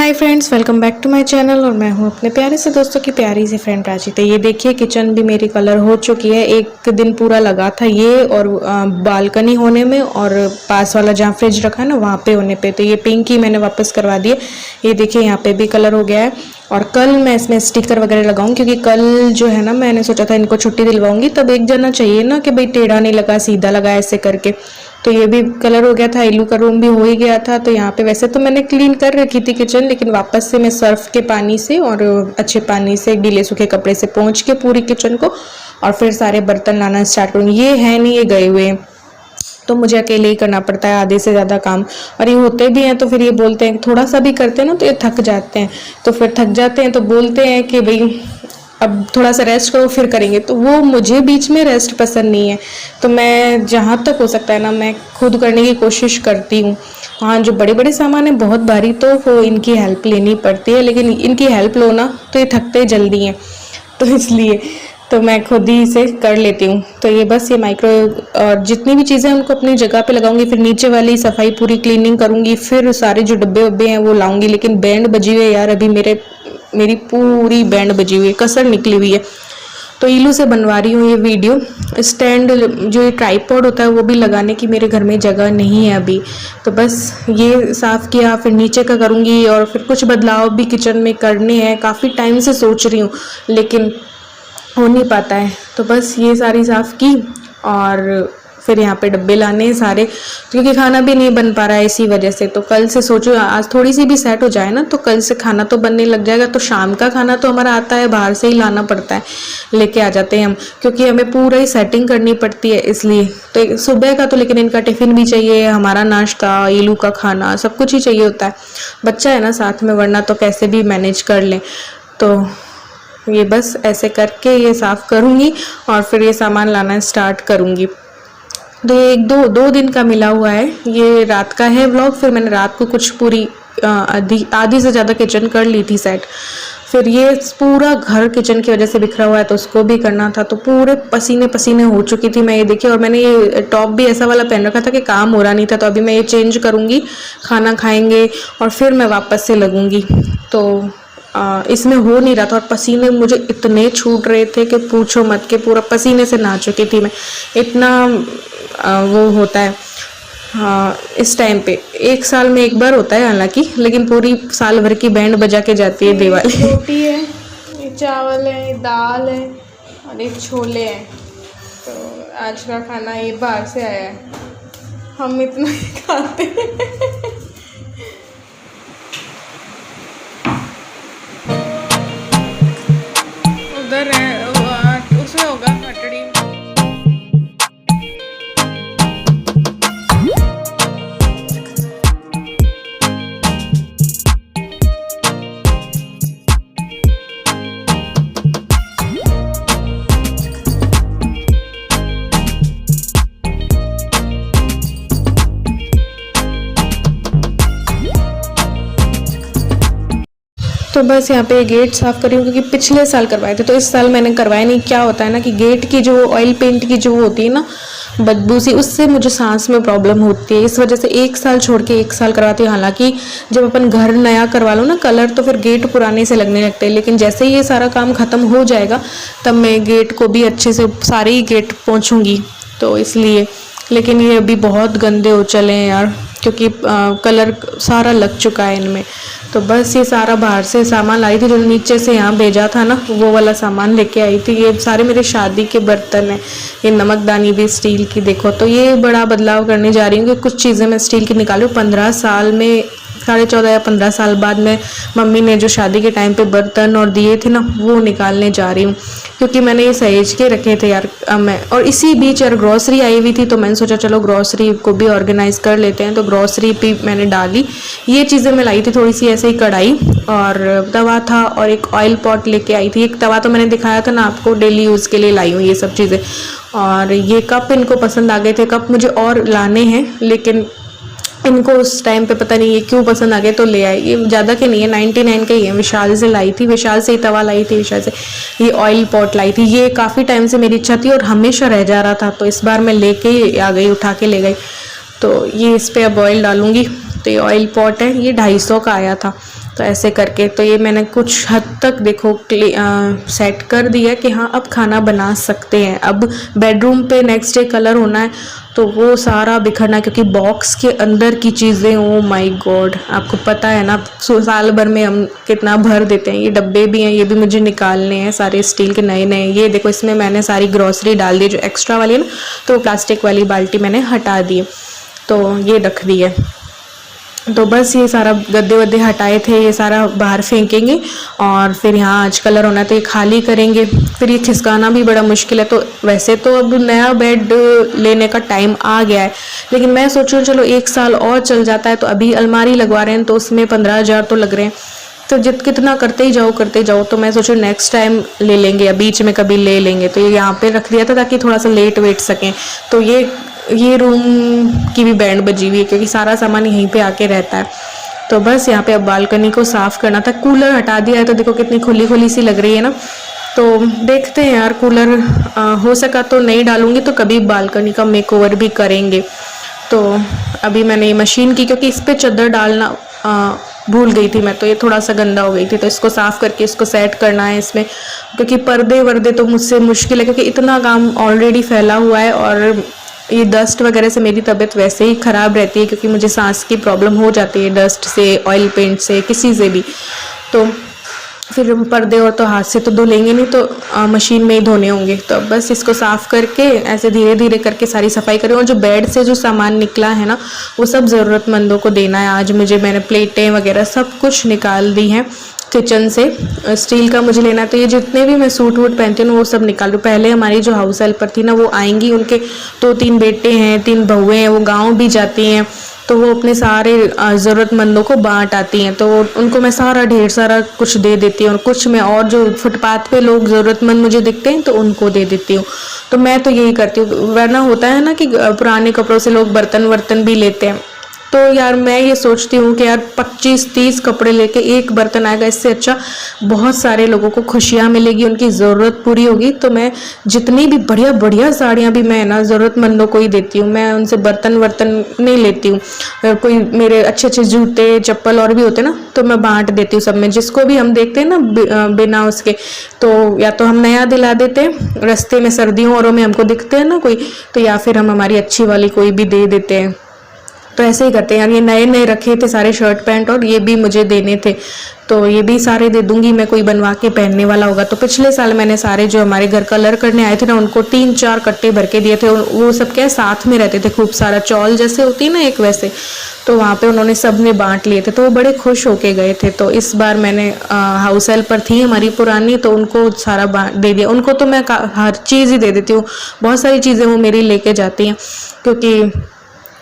Hi friends, welcome back to my channel. और मैं हूं अपने प्यारे से दोस्तों की प्यारी सी फ्रेंड प्राची। तो ये देखिए किचन भी मेरी कलर हो चुकी है। एक दिन पूरा लगा था ये, और बालकनी होने में और पास वाला जहाँ फ्रिज रखा है ना वहाँ पे होने पे। तो ये पिंक ही मैंने वापस करवा दिए। ये देखिए यहाँ पे भी कलर हो गया है। और कल मैं इसमें स्टिकर वगैरह लगाऊं, क्योंकि कल जो है ना मैंने सोचा था इनको छुट्टी दिलवाऊंगी। तब एक जना चाहिए ना कि भाई टेढ़ा नहीं लगा सीधा लगा ऐसे करके। तो ये भी कलर हो गया था। इलू का रूम भी हो ही गया था। तो यहाँ पे वैसे तो मैंने क्लीन कर रखी थी किचन, लेकिन वापस से मैं सर्फ के पानी से और अच्छे पानी से गीले सूखे कपड़े से पोंछ के पूरी किचन को और फिर सारे बर्तन लाना स्टार्ट करूँगी। ये है नहीं, ये गए हुए हैं, तो मुझे अकेले ही करना पड़ता है आधे से ज़्यादा काम। और ये होते भी हैं तो फिर ये बोलते हैं, थोड़ा सा भी करते हैं ना तो ये थक जाते हैं। तो फिर थक जाते हैं तो बोलते हैं कि भाई अब थोड़ा सा रेस्ट करो फिर करेंगे। तो वो मुझे बीच में रेस्ट पसंद नहीं है। तो मैं जहाँ तक हो सकता है ना मैं खुद करने की कोशिश करती हूँ। हाँ, जो बड़े बड़े सामान है बहुत भारी तो वो इनकी हेल्प लेनी पड़ती है, लेकिन इनकी हेल्प लो ना तो ये थकते जल्दी हैं। तो इसलिए तो मैं खुद ही इसे कर लेती हूँ। तो ये बस ये माइक्रो और जितनी भी चीज़ें उनको अपनी जगह पे लगाऊंगी। फिर नीचे वाली सफाई पूरी क्लीनिंग करूंगी। फिर सारे जो डब्बे वब्बे हैं वो लाऊंगी। लेकिन बैंड बजी हुई है यार, अभी मेरी पूरी बैंड बजी हुई है, कसर निकली हुई है। तो ईलू से बनवा रही हूँ ये वीडियो स्टैंड। जो ये ट्राइपॉड होता है वो भी लगाने की मेरे घर में जगह नहीं है अभी। तो बस ये साफ़ किया, फिर नीचे का करूँगी और फिर कुछ बदलाव भी किचन में करने हैं। काफ़ी टाइम से सोच रही हूँ लेकिन हो नहीं पाता है। तो बस ये सारी साफ़ की और फिर यहाँ पे डब्बे लाने हैं सारे, क्योंकि खाना भी नहीं बन पा रहा है इसी वजह से। तो कल से सोचो आज थोड़ी सी भी सेट हो जाए ना तो कल से खाना तो बनने लग जाएगा। तो शाम का खाना तो हमारा आता है, बाहर से ही लाना पड़ता है, लेके आ जाते हैं हम, क्योंकि हमें पूरा ही सेटिंग करनी पड़ती है इसलिए। तो सुबह का तो लेकिन इनका टिफ़िन भी चाहिए, हमारा नाश्ता, ईलू का खाना, सब कुछ ही चाहिए होता है। बच्चा है ना साथ में, वरना तो कैसे भी मैनेज कर लें। तो ये बस ऐसे करके ये साफ़ करूँगी और फिर ये सामान लाना स्टार्ट करूँगी। तो ये दो दिन का मिला हुआ है। ये रात का है व्लॉग। फिर मैंने रात को कुछ पूरी आधी से ज़्यादा किचन कर ली थी सेट। फिर ये पूरा घर किचन की वजह से बिखरा हुआ है तो उसको भी करना था। तो पूरे पसीने पसीने हो चुकी थी मैं, ये देखिए। और मैंने ये टॉप भी ऐसा वाला पहन रखा था कि काम हो रहा नहीं था। तो अभी मैं ये चेंज करूँगी, खाना खाएंगे और फिर मैं वापस से लगूँगी। तो इसमें हो नहीं रहा था और पसीने मुझे इतने छूट रहे थे कि पूछो मत, के पूरा पसीने से नहा चुकी थी मैं। इतना वो होता है हाँ इस टाइम पे। एक साल में एक बार होता है हालांकि, लेकिन पूरी साल भर की बैंड बजा के जाती है दिवाली। रोटी है, ये चावल है, ये दाल है और ये छोले हैं। तो आज का खाना ये बाहर से आया है, हम इतना ही खाते हैं। उधर है उसमें होगा हटड़ी। तो बस यहाँ पे गेट साफ़ करी हूँ, क्योंकि पिछले साल करवाए थे तो इस साल मैंने करवाए नहीं। क्या होता है ना कि गेट की जो ऑयल पेंट की जो होती है ना बदबू सी, उससे मुझे सांस में प्रॉब्लम होती है। इस वजह से एक साल छोड़ के एक साल करवाती हूँ। हालांकि जब अपन घर नया करवा लो ना कलर तो फिर गेट पुराने से लगने लगते हैं, लेकिन जैसे ही ये सारा काम ख़त्म हो जाएगा तब मैं गेट को भी अच्छे से सारे ही गेट पोंछूंगी। तो इसलिए, लेकिन ये अभी बहुत गंदे हो चले हैं यार, क्योंकि कलर सारा लग चुका है इनमें। तो बस ये सारा बाहर से सामान लाई थी, जो नीचे से यहाँ भेजा था ना वो वाला सामान लेके आई थी। ये सारे मेरे शादी के बर्तन हैं। ये नमकदानी भी स्टील की देखो। तो ये बड़ा बदलाव करने जा रही हूँ कि कुछ चीज़ें मैं स्टील की निकालूँ। 15 साल में 14.5 या 15 साल बाद में मम्मी ने जो शादी के टाइम पे बर्तन और दिए थे ना वो निकालने जा रही हूँ, क्योंकि मैंने ये सहेज के रखे थे यार मैं। और इसी बीच यार ग्रॉसरी आई हुई थी तो मैंने सोचा चलो ग्रॉसरी को भी ऑर्गेनाइज कर लेते हैं। तो ग्रॉसरी भी मैंने डाली। ये चीज़ें मैं लाई थी थोड़ी सी ऐसे ही, कढ़ाई और तवा था और एक ऑयल पॉट लेके आई थी। एक तवा तो मैंने दिखाया था ना आपको, डेली यूज़ के लिए लाई हूँ ये सब चीज़ें। और ये कप इनको पसंद आ गए थे। कप मुझे और लाने हैं लेकिन इनको उस टाइम पे पता नहीं ये क्यों पसंद आ गए तो ले आए। ये ज़्यादा के नहीं है, 99 के ही है। विशाल से लाई थी, विशाल से ही तवा लाई थी, विशाल से ये ऑयल पॉट लाई थी। ये काफ़ी टाइम से मेरी इच्छा थी और हमेशा रह जा रहा था, तो इस बार मैं लेके आ गई, उठा के ले गई। तो ये इस पर अब ऑयल डालूंगी। तो ये ऑयल पॉट है, ये 250 का आया था। तो तो ऐसे करके तो ये मैंने कुछ हद तक देखो सेट कर दिया कि हाँ अब खाना बना सकते हैं। अब बेडरूम पे नेक्स्ट डे कलर होना है तो वो सारा बिखरना, क्योंकि बॉक्स के अंदर की चीज़ें, ओ माय गॉड, आपको पता है ना साल भर में हम कितना भर देते हैं। ये डब्बे भी हैं, ये भी मुझे निकालने हैं सारे स्टील के नए नए। ये देखो इसमें मैंने सारी ग्रॉसरी डाल दी जो एक्स्ट्रा वाली है ना, तो प्लास्टिक वाली बाल्टी मैंने हटा दी, तो ये रख दी है। तो बस ये सारा गद्दे वद्दे हटाए थे, ये सारा बाहर फेंकेंगे और फिर यहाँ आज कलर होना है तो ये खाली करेंगे। फिर ये खिसकाना भी बड़ा मुश्किल है। तो वैसे तो अब नया बेड लेने का टाइम आ गया है, लेकिन मैं सोच रही हूँ चलो 1 साल और चल जाता है। तो अभी अलमारी लगवा रहे हैं तो उसमें 15,000 तो लग रहे हैं, तो कितना करते ही जाओ। तो मैं सोचूं नेक्स्ट टाइम ले लेंगे या बीच में कभी ले लेंगे। तो ये यहाँ पे रख दिया था ताकि थोड़ा सा लेट वेट सकें। तो ये रूम की भी बैंड बजी हुई है क्योंकि सारा सामान यहीं पे आके रहता है। तो बस यहाँ पे अब बालकनी को साफ करना था। कूलर हटा दिया है तो देखो कितनी खुली खुली सी लग रही है ना। तो देखते हैं यार, कूलर हो सका तो नहीं डालूंगी, तो कभी बालकनी का मेकओवर भी करेंगे। तो अभी मैंने ये मशीन की, क्योंकि इस पर चादर डालना भूल गई थी मैं, तो ये थोड़ा सा गंदा हो गई थी, तो इसको साफ़ करके इसको सेट करना है इसमें। क्योंकि पर्दे वर्दे तो मुझसे मुश्किल है, क्योंकि इतना काम ऑलरेडी फैला हुआ है और ये डस्ट वगैरह से मेरी तबीयत वैसे ही ख़राब रहती है, क्योंकि मुझे सांस की प्रॉब्लम हो जाती है डस्ट से, ऑयल पेंट से, किसी से भी। तो फिर पर्दे और तो हाथ से तो धो लेंगे नहीं, तो मशीन में ही धोने होंगे। तो अब बस इसको साफ़ करके ऐसे धीरे धीरे करके सारी सफाई करें। और जो बेड से जो सामान निकला है ना, वो सब ज़रूरतमंदों को देना है। आज मैंने प्लेटें वगैरह सब कुछ निकाल दी हैं किचन से। स्टील का मुझे लेना है, तो ये जितने भी मैं सूट वूट पहनती हूँ वो सब निकाल दूँ। पहले हमारी जो हाउस हेल्पर थी ना, वो आएंगी, उनके 2-3 बेटे हैं, 3 बहुएँ हैं, वो गाँव भी जाती हैं, तो वो अपने सारे ज़रूरतमंदों को बांट आती हैं। तो उनको मैं सारा ढेर सारा कुछ दे देती हूँ, और कुछ मैं और जो फुटपाथ पे लोग ज़रूरतमंद मुझे दिखते हैं तो उनको दे देती हूँ। तो मैं तो यही करती हूँ। वरना होता है ना कि पुराने कपड़ों से लोग बर्तन वर्तन भी लेते हैं, तो यार मैं ये सोचती हूँ कि यार 25-30 कपड़े लेके एक बर्तन आएगा, इससे अच्छा बहुत सारे लोगों को खुशियाँ मिलेगी, उनकी ज़रूरत पूरी होगी। तो मैं जितनी भी बढ़िया बढ़िया साड़ियाँ भी मैं ना ज़रूरतमंदों को ही देती हूँ, मैं उनसे बर्तन वर्तन नहीं लेती हूँ। कोई मेरे अच्छे अच्छे जूते चप्पल और भी होते ना, तो मैं बांट देती हूँ सब में। जिसको भी हम देखते हैं ना बिना उसके, तो या तो हम नया दिला देते हैं रास्ते में, सर्दियों औरों में हमको दिखते हैं ना कोई, तो या फिर हम हमारी अच्छी वाली कोई भी दे देते हैं। तो ऐसे ही करते हैं यार। ये नए नए रखे थे सारे शर्ट पैंट, और ये भी मुझे देने थे, तो ये भी सारे दे दूंगी मैं, कोई बनवा के पहनने वाला होगा। तो पिछले साल मैंने सारे जो हमारे घर कलर करने आए थे ना, उनको 3-4 कट्टे भर के दिए थे। वो सब क्या साथ में रहते थे, खूब सारा चौल जैसे होती है ना एक, वैसे। तो वहाँ पे उन्होंने सब ने बांट लिए थे, तो वो बड़े खुश होके गए थे। तो इस बार मैंने हाउस हेल्पर थी हमारी पुरानी, तो उनको सारा दे दिया। उनको तो मैं हर चीज़ ही दे देती हूँ, बहुत सारी चीज़ें वो मेरी लेके जाती हैं, क्योंकि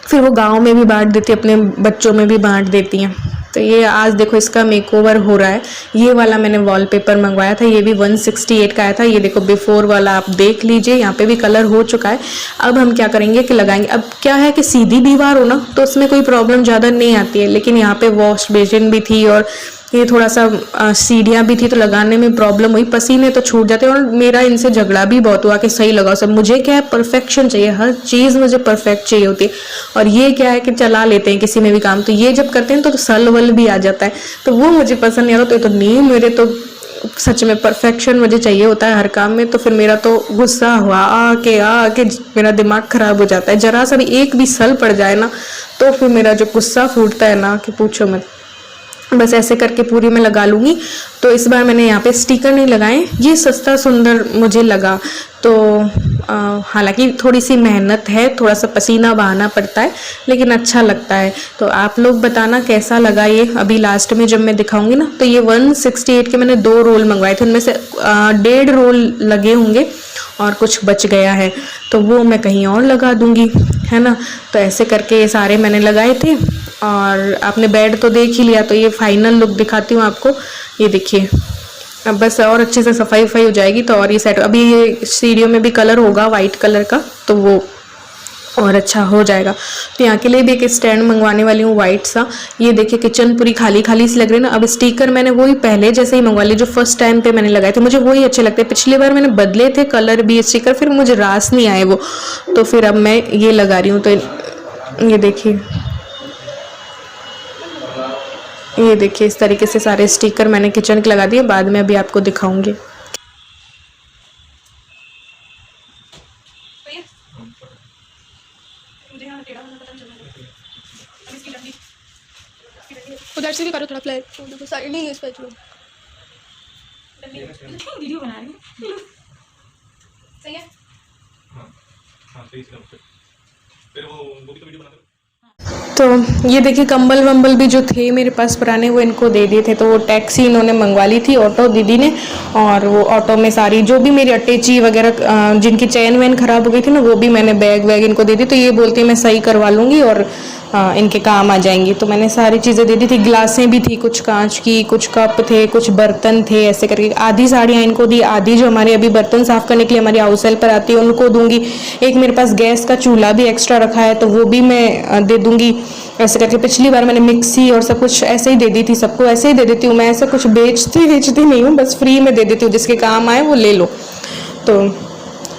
फिर वो गांव में भी बांट देती है, अपने बच्चों में भी बांट देती हैं। तो ये आज देखो इसका मेकओवर हो रहा है। ये वाला मैंने वॉलपेपर मंगवाया था, ये भी 168 का आया था। ये देखो बिफोर वाला आप देख लीजिए, यहाँ पे भी कलर हो चुका है। अब हम क्या करेंगे कि लगाएंगे। अब क्या है कि सीधी दीवार हो ना, तो उसमें कोई प्रॉब्लम ज़्यादा नहीं आती है, लेकिन यहाँ पे वॉश बेसिन भी थी और ये थोड़ा सा सीढ़ियाँ भी थी, तो लगाने में प्रॉब्लम हुई, पसीने तो छूट जाते हैं। और मेरा इनसे झगड़ा भी बहुत हुआ कि सही लगाओ सब। मुझे क्या है, परफेक्शन चाहिए, हर चीज़ मुझे परफेक्ट चाहिए होती है। और ये क्या है कि चला लेते हैं किसी में भी काम, तो ये जब करते हैं तो सल वल भी आ जाता है, तो वो मुझे पसंद नहीं आता। तो नहीं, मेरे तो सच में परफेक्शन मुझे चाहिए होता है हर काम में। तो फिर मेरा तो गुस्सा हुआ आके मेरा दिमाग खराब हो जाता है। जरा सा भी एक भी सल पड़ जाए ना, तो फिर मेरा जो गुस्सा फूटता है ना, कि पूछो मत। बस ऐसे करके पूरी मैं लगा लूँगी। तो इस बार मैंने यहाँ पे स्टिकर नहीं लगाए, ये सस्ता सुंदर मुझे लगा। तो हालांकि थोड़ी सी मेहनत है, थोड़ा सा पसीना बहाना पड़ता है, लेकिन अच्छा लगता है। तो आप लोग बताना कैसा लगा ये। अभी लास्ट में जब मैं दिखाऊंगी ना, तो ये 168 के मैंने 2 रोल मंगवाए थे, उनमें से 1.5 रोल लगे होंगे और कुछ बच गया है, तो वो मैं कहीं और लगा दूंगी, है ना। तो ऐसे करके ये सारे मैंने लगाए थे। और आपने बेड तो देख ही लिया, तो ये फाइनल लुक दिखाती हूँ आपको। ये देखिए, अब बस और अच्छे से सफाई हो जाएगी तो और ये सेट। अभी ये सीढ़ियों में भी कलर होगा वाइट कलर का, तो वो और अच्छा हो जाएगा। तो यहाँ के लिए भी एक स्टैंड मंगवाने वाली हूँ वाइट सा। ये देखिए किचन पूरी खाली खाली सी लग रही है ना। अब स्टिकर मैंने वही पहले जैसे ही मंगवा लिए जो फर्स्ट टाइम पे मैंने लगाए थे, मुझे वही अच्छे लगते हैं। पिछली बार मैंने बदले थे कलर भी स्टिकर, फिर मुझे रास नहीं आए वो, तो फिर अब मैं ये लगा रही हूँ। तो ये देखिए, ये देखिए इस तरीके से सारे स्टिकर मैंने किचन के लगा दिए, बाद में अभी आपको दिखाऊंगी। उधर से भी करो थोड़ा फ्लैट, देखो साइड नहीं है इस पे वीडियो बना रही हूं। सही है। हाँ सही से फिर वो भी तो वीडियो बनाते। तो ये देखिए कंबल वंबल भी जो थे मेरे पास पुराने वो इनको दे दिए थे। तो वो टैक्सी इन्होंने मंगवा ली थी ऑटो दीदी ने, और वो ऑटो में सारी जो भी मेरी अटैची वगैरह जिनकी चैन वैन खराब हो गई थी ना, वो भी मैंने बैग वैग इनको दे दी। तो ये बोलती है मैं सही करवा लूँगी और इनके काम आ जाएंगी। तो मैंने सारी चीज़ें दे दी थी। ग्लासें भी थी, कुछ कांच की, कुछ कप थे, कुछ बर्तन थे, ऐसे करके आधी साड़ियाँ इनको दी, आधी जो हमारे अभी बर्तन साफ़ करने के लिए हमारी हाउस हेल्पर आती है उनको दूंगी। एक मेरे पास गैस का चूल्हा भी एक्स्ट्रा रखा है तो वो भी मैं दे दूंगी। ऐसे करके पिछली बार मैंने मिक्सी और सब कुछ ऐसे ही दे दी थी, सबको ऐसे ही दे देती हूँ मैं। ऐसा कुछ बेचती नहीं हूँ, बस फ्री में दे देती हूँ, जिसके काम आए वो ले लो। तो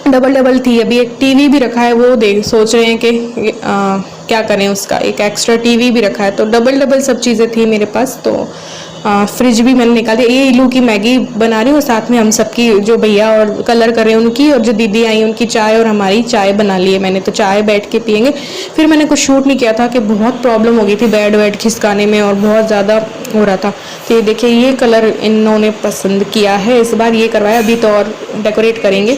डबल डबल थी। अभी एक टीवी भी रखा है, वो देख सोच रहे हैं कि क्या करें उसका, एक एक्स्ट्रा टीवी भी रखा है। तो डबल डबल सब चीज़ें थी मेरे पास। तो फ्रिज भी मैंने निकाल दिया। ये इलू की मैगी बना रही हूँ, साथ में हम सबकी जो भैया और कलर कर रहे हैं उनकी, और जो दीदी आई उनकी चाय और हमारी चाय बना ली है मैंने। तो चाय बैठ के पियेंगे। फिर मैंने कुछ शूट नहीं किया था कि बहुत प्रॉब्लम हो गई थी बेड वेड खिसकाने में और बहुत ज़्यादा हो रहा था। तो ये देखिए ये कलर इन्होंने पसंद किया है इस बार, ये करवाया। अभी तो और डेकोरेट करेंगे।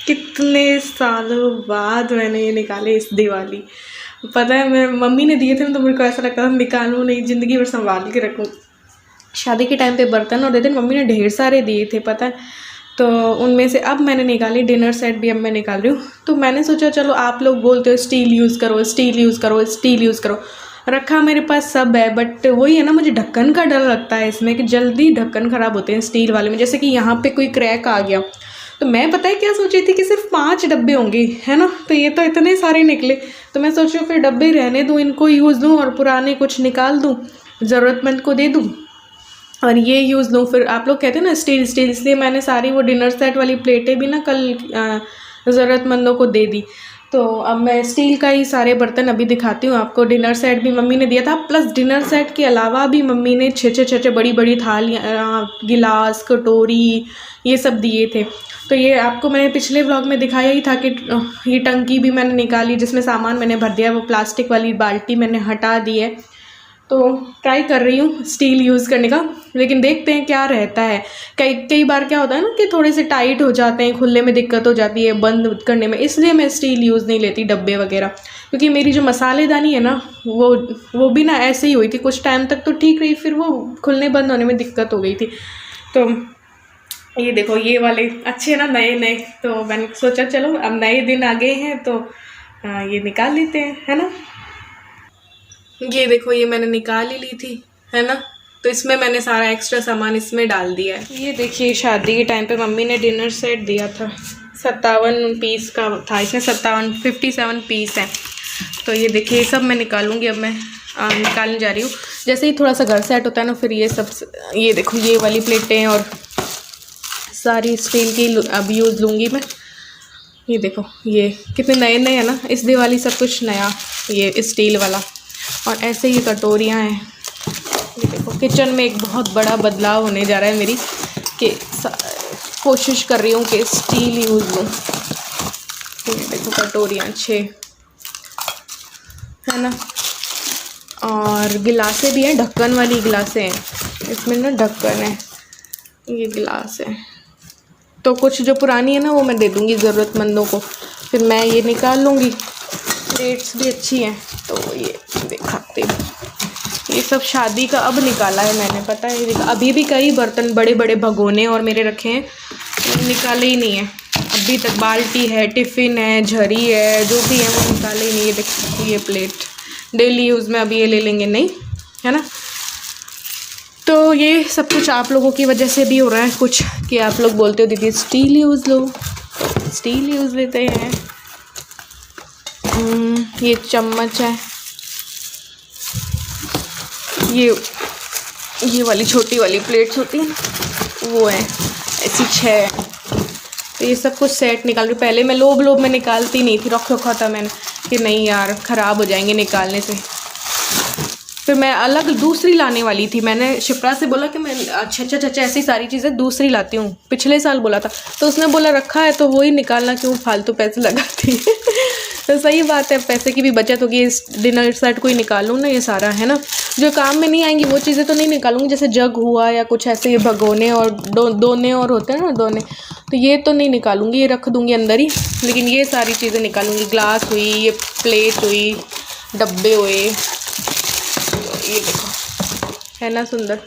कितने सालों बाद मैंने ये निकाले इस दिवाली। पता है मैं मम्मी ने दिए थे ना, तो मेरे को ऐसा लगता था निकालूं नहीं, ज़िंदगी भर संभाल के रखूं। शादी के टाइम पे बर्तन और देते मम्मी ने ढेर सारे दिए थे पता है। तो उनमें से अब मैंने निकाली, डिनर सेट भी अब मैं निकाल रही हूँ। तो मैंने सोचा चलो आप लोग बोलते हो स्टील यूज़ करो, स्टील यूज़ करो, स्टील यूज़ करो। रखा मेरे पास सब है, बट वही है ना, मुझे ढक्कन का डर लगता है इसमें कि जल्दी ढक्कन ख़राब होते हैं स्टील वाले में। जैसे कि यहाँ पे कोई क्रैक आ गया, तो मैं पता है क्या सोच रही थी कि सिर्फ 5 डब्बे होंगे, है ना। तो ये तो इतने सारे निकले। तो मैं सोच रही हूँ फिर डब्बे रहने दूँ, इनको यूज़ दूँ और पुराने कुछ निकाल दूँ, ज़रूरतमंद को दे दूँ और ये यूज़ लूँ। फिर आप लोग कहते हैं ना स्टील स्टील, इसलिए मैंने सारी वो डिनर सेट वाली प्लेटें भी ना कल ज़रूरतमंदों को दे दी। तो अब मैं स्टील का ही सारे बर्तन अभी दिखाती हूँ आपको। डिनर सेट भी मम्मी ने दिया था, प्लस डिनर सेट के अलावा भी मम्मी ने छः बड़ी बड़ी थालियाँ, गिलास, कटोरी, ये सब दिए थे। तो ये आपको मैंने पिछले व्लॉग में दिखाया ही था कि ये टंकी भी मैंने निकाली जिसमें सामान मैंने भर दिया। वो प्लास्टिक वाली बाल्टी मैंने हटा दी है। तो ट्राई कर रही हूँ स्टील यूज़ करने का, लेकिन देखते हैं क्या रहता है। कई बार क्या होता है ना कि थोड़े से टाइट हो जाते हैं, खुलने में दिक्कत हो जाती है, बंद करने में, इसलिए मैं स्टील यूज़ नहीं लेती डब्बे वगैरह। क्योंकि मेरी जो मसालेदानी है ना वो भी ना ऐसे ही हुई थी, कुछ टाइम तक तो ठीक रही, फिर वो खुलने बंद होने में दिक्कत हो गई थी। तो ये देखो ये वाले अच्छे ना, नए। तो मैंने सोचा चलो अब नए दिन आ गए हैं तो ये निकाल लेते हैं, है ना। ये देखो ये मैंने निकाल ही ली थी, है ना। तो इसमें मैंने सारा एक्स्ट्रा सामान इसमें डाल दिया है। ये देखिए शादी के टाइम पे मम्मी ने डिनर सेट दिया था, 57 पीस का था इसमें, 57 पीस है। तो ये देखिए ये सब मैं निकालूंगी। अब मैं निकालने जा रही हूँ। जैसे ही थोड़ा सा घर सेट होता है ना, फिर ये सब, ये देखो ये वाली प्लेटें और सारी स्टील की अब यूज़ लूँगी मैं। ये देखो ये कितने नए है ना, इस दिवाली सब कुछ नया, ये स्टील वाला। और ऐसे ही कटोरियाँ हैं। ये देखो किचन में एक बहुत बड़ा बदलाव होने जा रहा है मेरी, कि कोशिश कर रही हूँ कि स्टील यूज़ लूँ। ये देखो कटोरियाँ 6 है ना, और गिलासें भी हैं, ढक्कन वाली गिलासें हैं इसमें ना, ढक्कन है, ये गिलास है। तो कुछ जो पुरानी है ना वो मैं दे दूँगी ज़रूरतमंदों को, फिर मैं ये निकाल लूँगी। प्लेट्स भी अच्छी हैं। तो ये दिखाते हैं, ये सब शादी का अब निकाला है मैंने, पता है। अभी भी कई बर्तन बड़े बड़े भगोने और मेरे रखे हैं, निकाले ही नहीं है अभी तक। बाल्टी है, टिफ़िन है, झरी है, जो भी है वो निकाले ही नहीं है। देखो ये प्लेट डेली यूज़ में, अभी ये ले लेंगे नहीं, है ना। तो ये सब कुछ आप लोगों की वजह से भी हो रहा है कुछ, कि आप लोग बोलते हो दीदी स्टील यूज़ लो, स्टील यूज़ लेते हैं। ये चम्मच है, ये वाली छोटी वाली प्लेट्स होती हैं वो है, ऐसी 6। तो ये सब कुछ सेट निकाल रही हूँ। पहले मैं लोभ में निकालती नहीं थी, रखा था मैंने कि नहीं यार ख़राब हो जाएंगे निकालने से। फिर मैं अलग दूसरी लाने वाली थी, मैंने शिप्रा से बोला कि मैं अच्छा ऐसी सारी चीज़ें दूसरी लाती हूँ, पिछले साल बोला था, तो उसने बोला रखा है तो वही निकालना, क्यों फालतू पैसे लगाती है। तो सही बात है, पैसे की भी बचत होगी। इस डिनर सेट को ही निकालूँ ना, ये सारा है ना, जो काम में नहीं आएंगी वो चीज़ें तो नहीं निकालूंगी, जैसे जग हुआ या कुछ ऐसे भगोने और दोने और होते हैं ना दोने, तो ये तो नहीं निकालूंगी, ये रख दूंगी अंदर ही। लेकिन ये सारी चीज़ें निकालूंगी, ग्लास हुई, ये प्लेट हुई, डब्बे हुए, ये देखो है ना सुंदर।